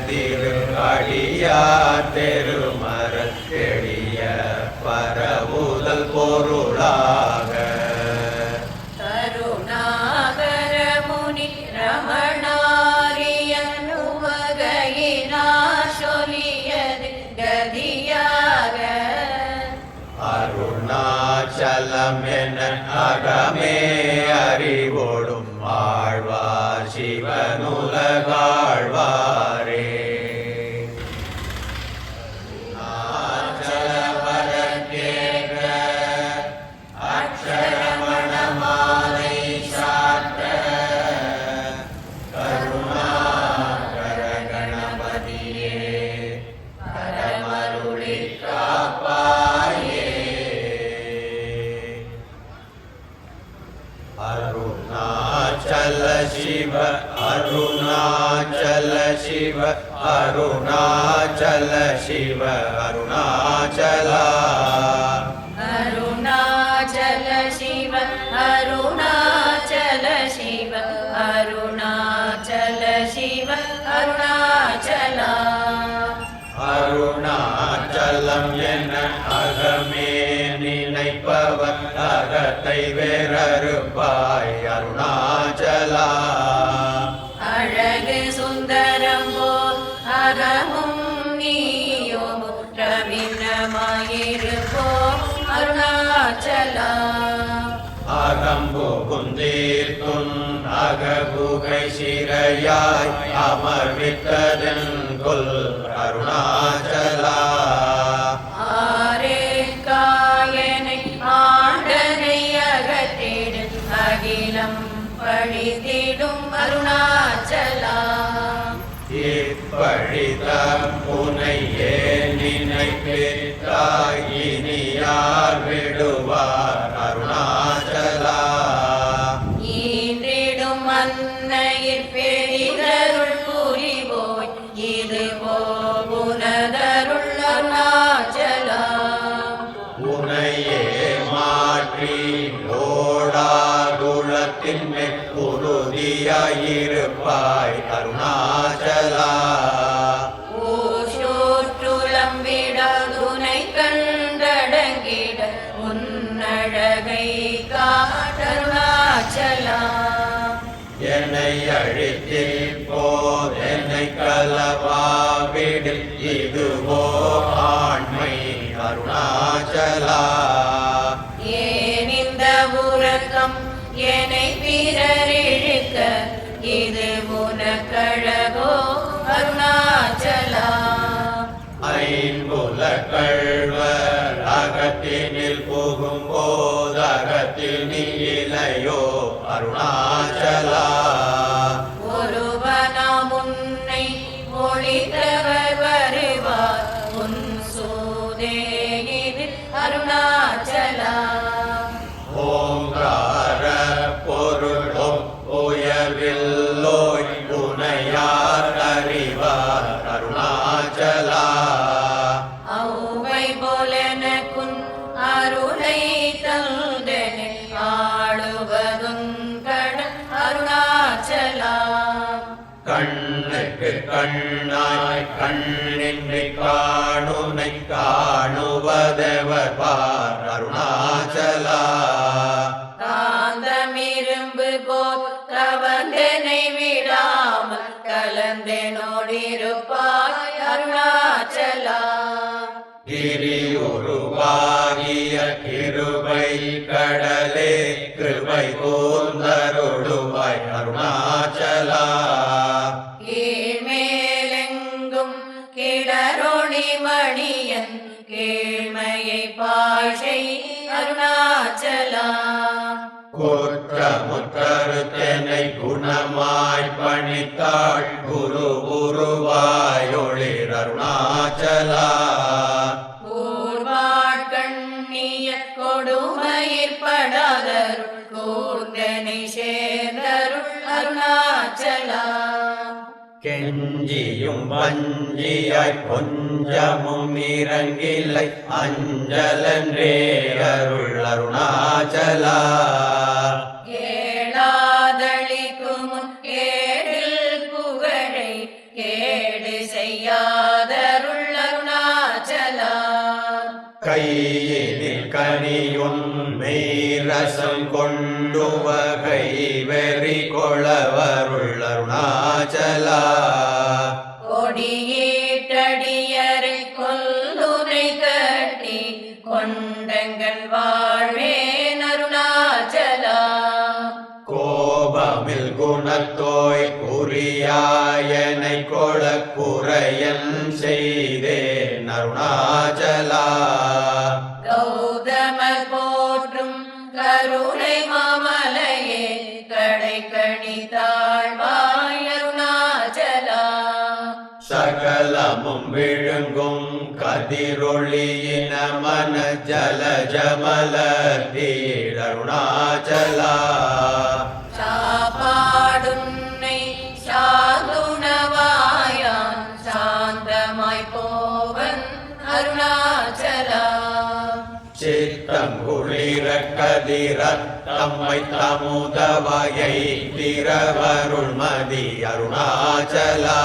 திரு அடியார் பெருமரத் தெளிய பரவுதல் பொருளாக கருணாகர முனி ரமணாரியனு வகையினார் சொல்லியது கதியாக அருணாச்சலம் என அகமே அறிவோடும் ஆழ்வார் சிவனுலகாழ்வாரே அருணாச்சலவரக்கேற்ற அக்ஷரமணமாலை சாற்ற கருணாகர கணபதியே பரமருளி காப்பாயே அருணாச்சல சிவ அருணாச்சல சிவ அருணாச்சல சிவ அருணாச்சலா அருணாச்சல சிவ அருணாச்சல சிவ அருணாச்சல சிவ அருணாச்சலா அருணாச்சலம் என அகமே நினைப்பவர் அகத்தை வேறறுப்பாய் அருணாச்சலா அழகு சுந்தரம் போல் அகமும் நீயோ ரவினமாயிருப்போம் அருணாச்சலா அகம்புகுந்தீர்த்துன் அகபுகை சிறையாய் அமர்வித்ததன் கொல் அருணாச்சலா ஆரே காயனை ஆண்டனை அகற்றிடு அகிலம் பழித்திடும் அருணாச்சலா இப்பழிதம் புனையே நினைப்பித்தாய் இனி யார் விடுவார் அருணாச்சலா ஈன்றிடும் அன்னையில் பெரிதருள் புரிவோய் இது போகுனதருள் அருணாச்சலா உனையே மாற்றி ஓடாகுளத்தின் மெக்குருதியாயிருப்பாய் அருணாச்சலா ஊஷோற்றுலம் விடாதுனை கண்டடங்கிட உன்னழகை காட்டருணாச்சலா என்னை அழித்தில் போதென்னை கலவாவிடில் இதுவோ ஆண்மை அருணாச்சலா ஏன் இந்த உறக்கம் என்னை பிறரிழுக்க இது உனக்கழகோ அருணாச்சலா ஐம்புல கழ்வர் அகத்தினில் புகும் போதகத்தில் நீ இலையோ அருணாச்சலா ஒருவனாம் உன்னை ஒளித்தவர் வருவார் உன் சூதே இது அருணாச்சலா ஓங்கார பொருளும் உயர்வில்லோய் உனையார் அறிவார் அருணாச்சலா ஔவை போலெனக்குன் அருளை தந்தனை ஆளுவதும் கடன் அருணாச்சலா கண்ணுக்கு கண்ணாய் கண்ணின்றி காணுனை காணுவதவர் பார் அருணாச்சலா காந்தமிரும்பு போல் கவந்தனை விடாமல் கலந்தனோடிருப்பாய் அருணாச்சலா கிரியுருவாகிய கிருபை கடலே கிருபை கூர்ந்தருளுவாய் அருணாச்சலா கீழ்மேலெங்கும் கிடரொளி மணியன் கீழ்மையை பாஷை அருணாச்சலா குற்றமுற்றறுத்தனை குணமாய் பணித்தாள் குரு உருவாயொளிர் அருணாச்சலா கூர்வாட்கண்ணிய கொடுமயிற்படாதருள் கூர்ந்தனை சேர்ந்தருள் அருணாச்சலா கெஞ்சியும் வஞ்சியாய் கொஞ்சமும் இறங்கில்லை அஞ்சலன்றே அருள் அருணாச்சலா கேளாதளிக்கும் கேடில் புகழை கேடு கையாதருள் அருணாச்சலா கையினில் கனியுன் மெய்ரசம் கொண்டு வகை வெறி கொளவருள் அருணாச்சலா கொடியேட்டடியரை கொல்லுரை கட்டி கொண்டங்கள் வாழ்வேன் அருணாச்சலா கோபமில் குணத்தோய் குறியாயனை கொளக்குறையன் செய்தேன் அருணாச்சலா கௌதமர் போற்றும் கருணை மாமலையே கடைக்கணி தாழ்வாய் அருணாச்சலா சகலமும் விழுங்கும் கதிரொளியின மன ஜலஜமல அருணாச்சலா சாப்பாடுன்னை சாந்துணவாயான் சாந்தமாய் போவன் அருணாச்சலா சித்தம் குளிர கதிரத் தம்மை தமுதவகை திரவருள் மதி அருணாச்சலா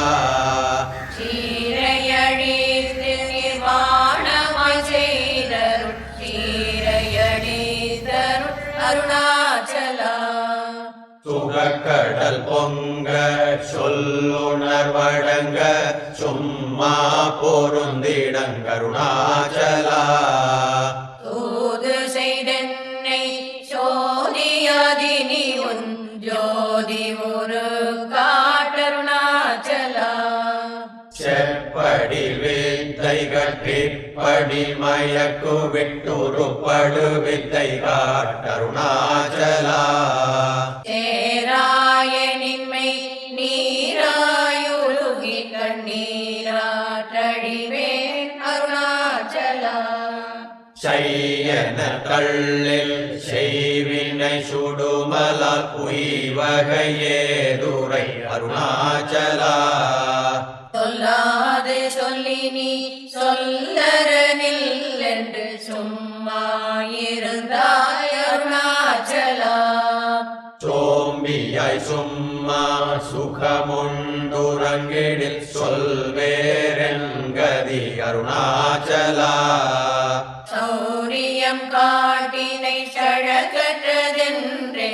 சீரையழித்து நிர்வாணமாய் செய்தருள் சீரையழித்தருள் அருணாச்சலா சுகக்கடல் பொங்க சொல்லுணர்வடங்க சும்மா பொருந்திடங்கருணாச்சலா தூது செய்தென்னை சோதியாதினி உன் ஜோதி ஒரு காட்டருணாச்சலா செப்படி வித்தை கட்டிப்படி மயக்கு விட்டுருப்படு வித்தை காட்டருணாச்சலா சேராயனின்மை நீராயுருகி கண்ணீராட்டழிவேன் அருணாச்சலா செய்யன தள்ளில் செய்வினை சுடுமலால் உய்வகையேதுரை அருணாச்சலா சொல்லாது சொல்லி நீ சொல்லரனில் என்று சும்மாயிருந்தாய் அருணாச்சலா சோம்பியாய் சும்மா சுகமுண்டுறங்கிடில் சொல்வேரெங்கதி அருணாச்சலா சௌரியம் காட்டினை சழகற்றதென்றே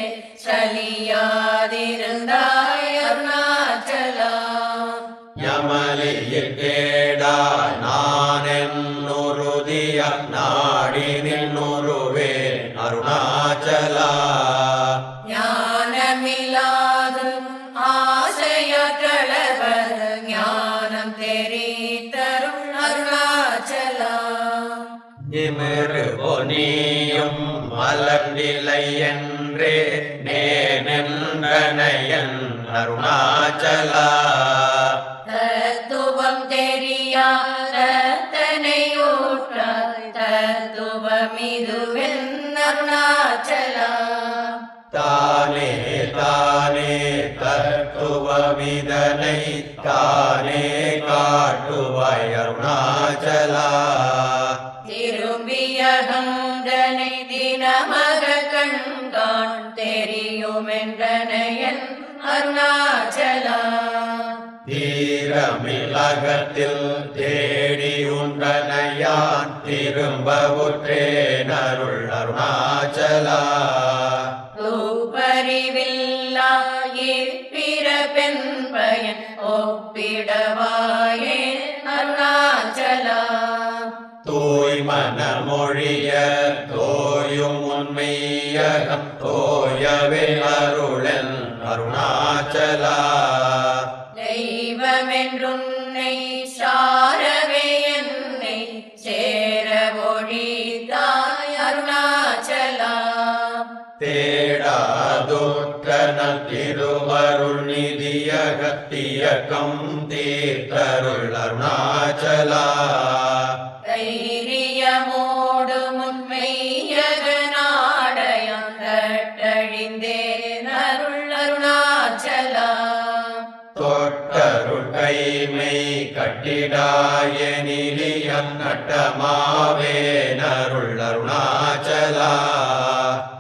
சலியாதிருந்தாய் அருணாச்சலா யமலியில் கேடா நானென்னுருதிய நாடி நின்னுருவேன் அருணாச்சலா ஞானமில்லாது ஆசையற்றளவர் ஞானம் தெரித்தருள் அருணாச்சலா நிமிரு பொனியும் மலர்நிலை என்றே நேனென்றனையன் அருணாச்சலா தத்துவம் தெரியாதனையூற்றாய் தத்துவமிதுவென் அருணாச்சலா தானே தானே தத்துவமிதனை தானே காட்டுவாய் அருணாச்சலா திரும்பிய கந்தனை தினமக கண்கான் தெரியுமென்றனையன் அருணாச்சலா தீரமிலகத்தில் தேடி உண்டனையான் திரும்பவுற்றேன் அருள் அருணாச்சலா தூப்பறிவில்லா இப்பிறப்பெண் பயன் ஒப்பிடவாயே அருணாச்சலா தூய் மனமொழிய தோயும் உண்மையகம் தோயவே அருளன் அருணாச்சலா தெய்வமென்றுன்னை சாரவே என்னை சேர ஒழித்தாய் அருணாச்சலா தேடாதுற்றன திருவருள் நிதியகத்தியக்கம் தீர்த்தருள் அருணாச்சலா தைரியமோடு முன்மையகனாடயம் தட்டழிந்தேன் அருள் அருணாச்சலா தொட்டருள் கைமை கட்டிடாய நிலியம் நட்டமாவேனருள் அருணாச்சலா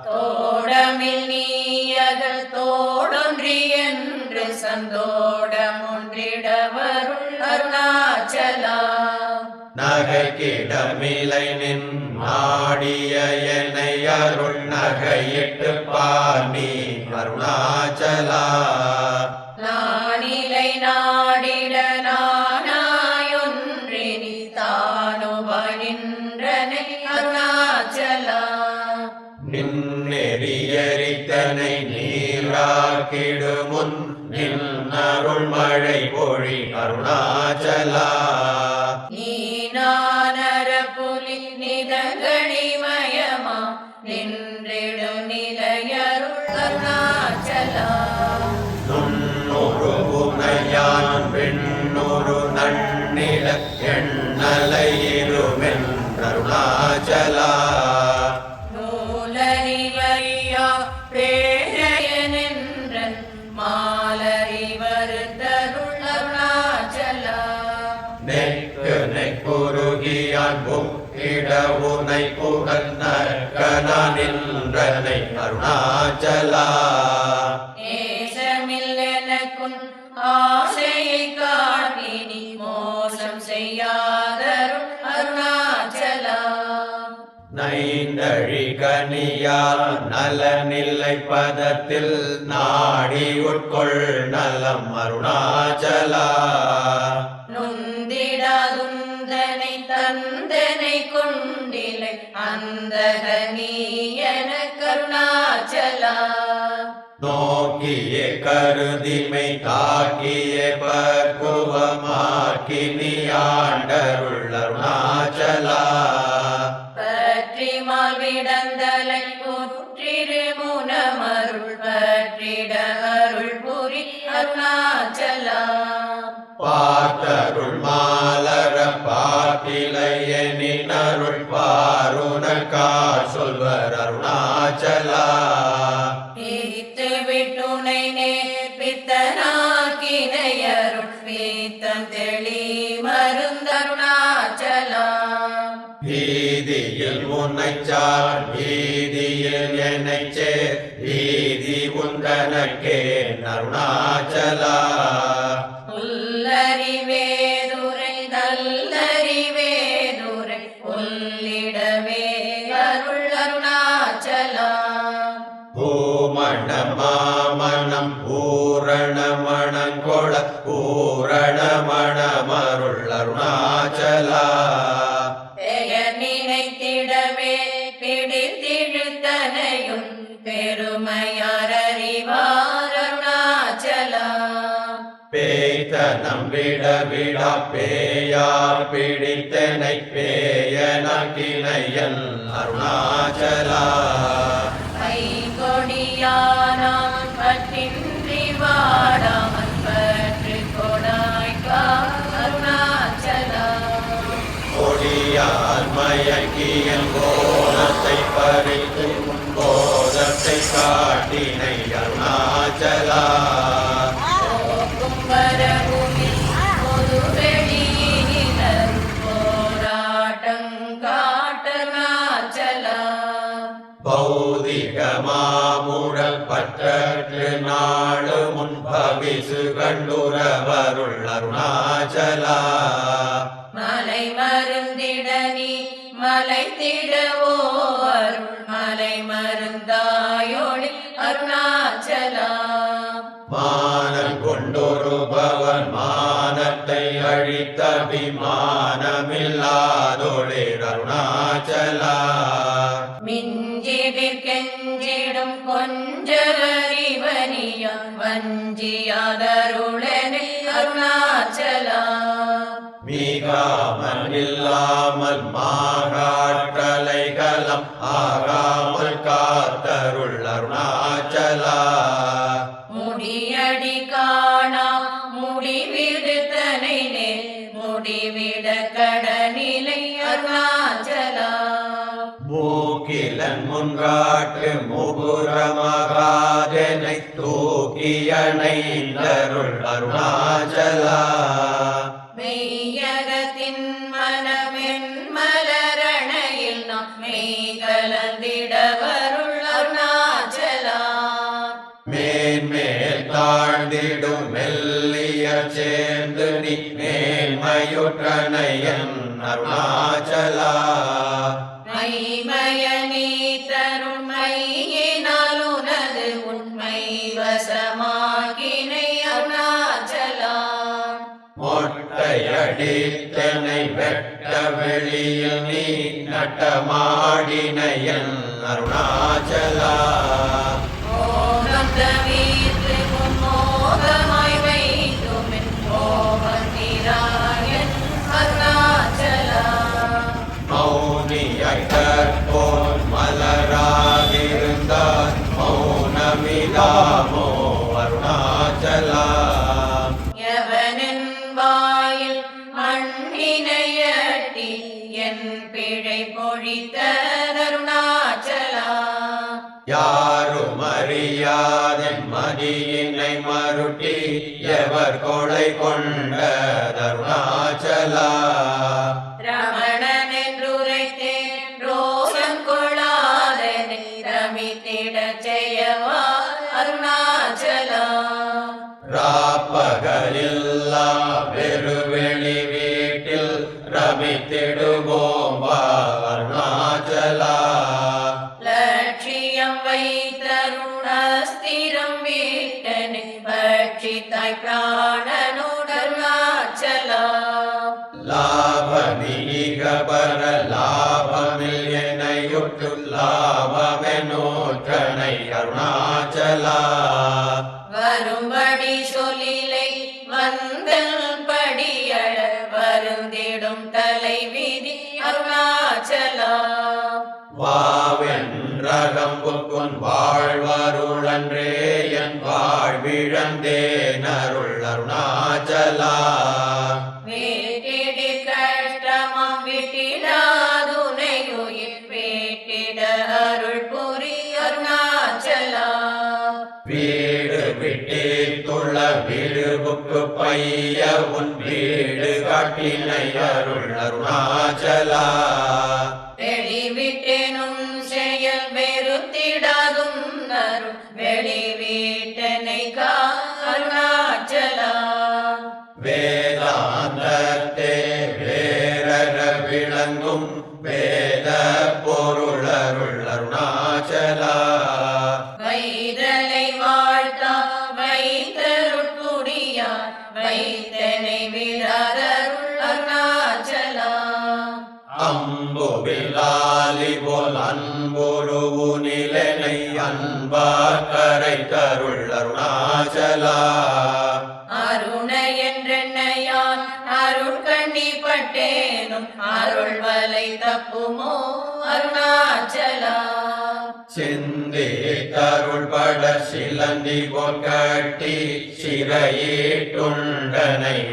தோடமில் நீயகல் தோடொன்றி என்று சந்தோடம் ஒன்றிடவருள் அருணாச்சலா நகைக்கிடமிலை நின் நாடிய என்னை அருள் நகையிட்டு பாணி அருணாச்சலா நானிலை நாடிட நானாயொன்றினி தானுவனின்றனை அருணாச்சலா நின்னெறியரித்தனை நீராக்கிடுமுன் நின் அருள் மழை பொழி அருணாச்சலா நீனானர புலி நிதகணிமயமா நின்றிடும் நிலையருள் அருணாச்சலா நுண்ணொரு புனையான் பெண்ணொரு நன்னில எண்ணலையிருமென் அருணாச்சலா நூலறிவறியா பேரையனென்றன் மாலறிவருத்தருள் அருணாச்சலா நெக்குருகியான் புக்கிடவுனை புகழ் நற்கனின்றனை அருணாச்சலா நேசமில்லெனக்குன் ஆசையை காட்டினி மோசம் செய்யாதருள் அருணாச்சலா நைந்தழி கனியால் நலனில்லை பதத்தில் நாடி உட்கொள் நலம் அருணாச்சலா நுந்திடாதுந்தனை தந்தனை கொண்டிலை அந்தகனீயன கருணாச்சலா நோக்கிய கருதிமை காக்கிய பக்குவமாக்கினி ஆண்டருள் அருணாச்சலா பற்றிமால் விடந்தலை புற்றிரு முனமருள் பற்றிட அருள் புரி அருணாச்சலா பார்த்தருள் மாலர பாட்டிலையனின் அருள் பாருணக்கார் சொல்வர் அருணாச்சலா பிரித்து விட்டுனை நேர்பித்தனாக்கினையருள் பீத்தம் தெளி மருந்தருணாச்சலா வீதியில் உன்னைச்சார் வீதியில் என்னைச் சேர் வீதி உந்தனக்கே அருணாச்சலா புல்லறிவேதுரை நல்லறிவேதுரை புல்லிடவே அருள் அருணாச்சலா பூமண மாமணம் பூரண மணங்கொள பூரண மணமருள் அருணாச்சலா பெயர் நினைத்திடவே பிடித்திழுத்தனையும் பெருமையார் அறிவார் அருணாச்சலா பேய்த்தனம் விட விடா பேயார் பிடித்தனை பேயனக்கினையன் அருணாச்சலா ஐங்கொடியானான் பற்றின்றி வாடாமல் பற்றி கொடாய்க்கா அருணாச்சலா கொடியார் மயக்கியன் கோலத்தை பறித்து கோலத்தை காட்டினை அருணாச்சலா போக்கும் வரவுமில் பொது வெளியினர் போராட்டம் காட்டருணாச்சலா பௌதிக மாமுழல் பற்றற்று நாடு முன்பவிசு கண்டுரவருள் அருணாச்சலா மலை மருந்திட நீ மலை திடவோ அருள் மலை மருந்தாயோடி அருணாச்சலா மானம் கொண்டொரு பவன் மானத்தை அழித்த விமானமில்லாதொழிர் அருணாச்சலா மிஞ்சிடிற் கெஞ்சிடும் கொஞ்சவரிவனியான் வஞ்சியாதருளனே அருணாச்சலா மீகாமல் இல்லாமல் மாகாற்றலைகலம் ஆகாமல் காத்தருள் அருணாச்சலா முடியடி காணா முடிவிடுத்தனை நேர் முடிவிட கடனிலை அருணாச்சலா மூக்கிலன் முன்காட்டு முகுரமகாதனை தூக்கியணைந்தருள் அருணாச்சலா மெய்யகத்தின் மனமென் மலரணையில் நாம் மெய்கலந்திட வருள் அருணாச்சலா மேன்மேல் தாழ்ந்திடும் மெல்லிய சேர்ந்து நீ மேன்மையுற்றனையன் அருணாச்சலா மைமயனே தரும் மையினால் உனது உண்மை வசமாகினை அருணாச்சலா மொட்டையடித்தனை வெட்ட வெளியில் நீ நட்டமாடினையன் அருணாச்சலா மோகம் தவிர்த்து மோகமாய் வைத்துமென் மோகத்திராயன் அருணாச்சலா மௌனியாய் கற்போர் மலராதிருந்தார் மௌனமிதாமோ அருணாச்சலா எவனின் வாயில் மண்ணினையட்டி என் பிழை பொழித்த அருணாச்சலா யாரும் அறியாதென் மதியினை மருட்டி எவர் கொலை கொண்ட அருணாச்சலா ரமணன் என்றுரைத்தேன் ரோஷம் கொள்ளாதனை ரமித்திடச் செய்யவா அருணாச்சலா ராப்பகலில்லா வெறுவெளி வீட்டில் ரமித்திடுவோம் வா அருணாச்சலா லட்சியம் வைத்தருணஸ்திரம் வீட்டனை பட்சித்தாய் பிராணனோடு அருணாச்சலா லாப நீக பர லாபமில் என்னையுற்று லாபமெனோற்றனை அருணாச்சலா வரும்படி சொல்லிலை வந்தல் படியட வருந்திடும் தலைவிதி அருணாச்சலா வாவென்றகம்புக்குன் வாழ்வருளன்றே என் வாழ்விழந்தேன் அருள் அருணாச்சலா வேட்டிடு கஷ்டமாம் விட்டிடாதுனையுயிர் வேட்டிட அருள் புரி அருணாச்சலா வீடு விட்டேத்துள்ள வீடுபுக்கு பைய உன் வீடு காட்டினை அருள் அருணாச்சலா வெளிவிட்டேனும் செயல் வெறுத்திடாதும் அருள் வெளிவிட்டனை கா அருணாச்சலா வேதாந்தத்தே வேரற விளங்கும் வேத பொருளருள் அருணாச்சலா வைதலை வாழ்த்தா வைத்தருட்குடியார் வைத்தனை விடாதருள் அருணாச்சலா அம்புவிலாலி போல் அன்புருவு நிலனை அன்பா கரை தருள் அருணாச்சலா அருண என்றென்னையான் அருள் கண்டிப்பட்டேனும் அருள் வலை தப்புமோ அருணாச்சலா சிந்தி தருள் பட சிலந்தி போல் கட்டி சிறையீட்டுண்டனை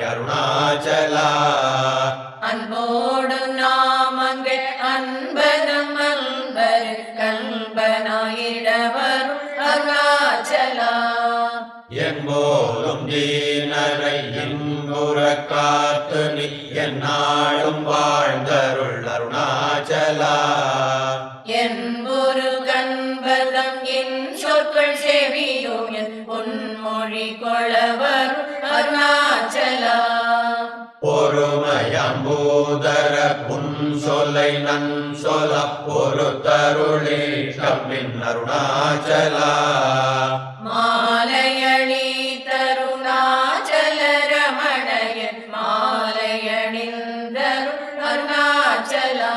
அருணாச்சலா அன்போடு நாமங்கள் அன்பதம் அன்பர் கல்பனாயிடவருள் அருணாச்சலா என்போலும் தீனரை இன்புற காத்து நீ எந்நாளும் வாழ்ந்தருள் அருணாச்சலா என்பொரு கண்பதம் என் சொற்கள் செவியும் என் பொன்மொழி கொளவருள் அருணாச்சலா பொறுமையம்பூதர புன் சொல்லை நன் சொல்ல ஒரு தருளி கம்பின் அருணாச்சலா மாலையணி தருணாச்சல ரமணயன் மாலையணிந்தருள் அருணாச்சலா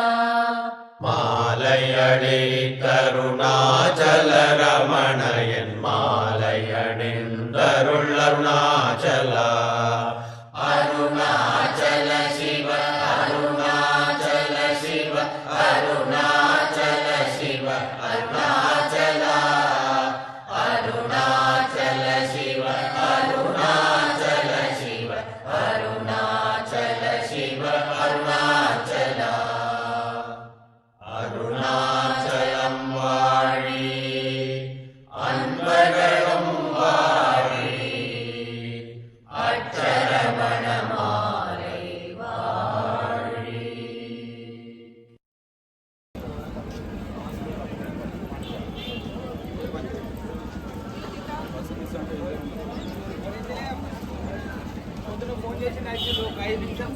மாலையடி கருணாச்சல ரமணயன் மாலையணிந்தருள் அருணாச்சலா அருணாச்சல சிவ அருணாச்சல சிவ அருணாச்சல சிவ அருணாச்சலா அருணாச்சல சிவ அருணாச்சல சிவ அருணாச்சல சிவ அருணாச்சலா அருணாச்சலம் வாழி அன்பர்களும் வாழி அச்சரமணமாலை வாழி. ఫోన్ చేసి 5 நிமிஷம்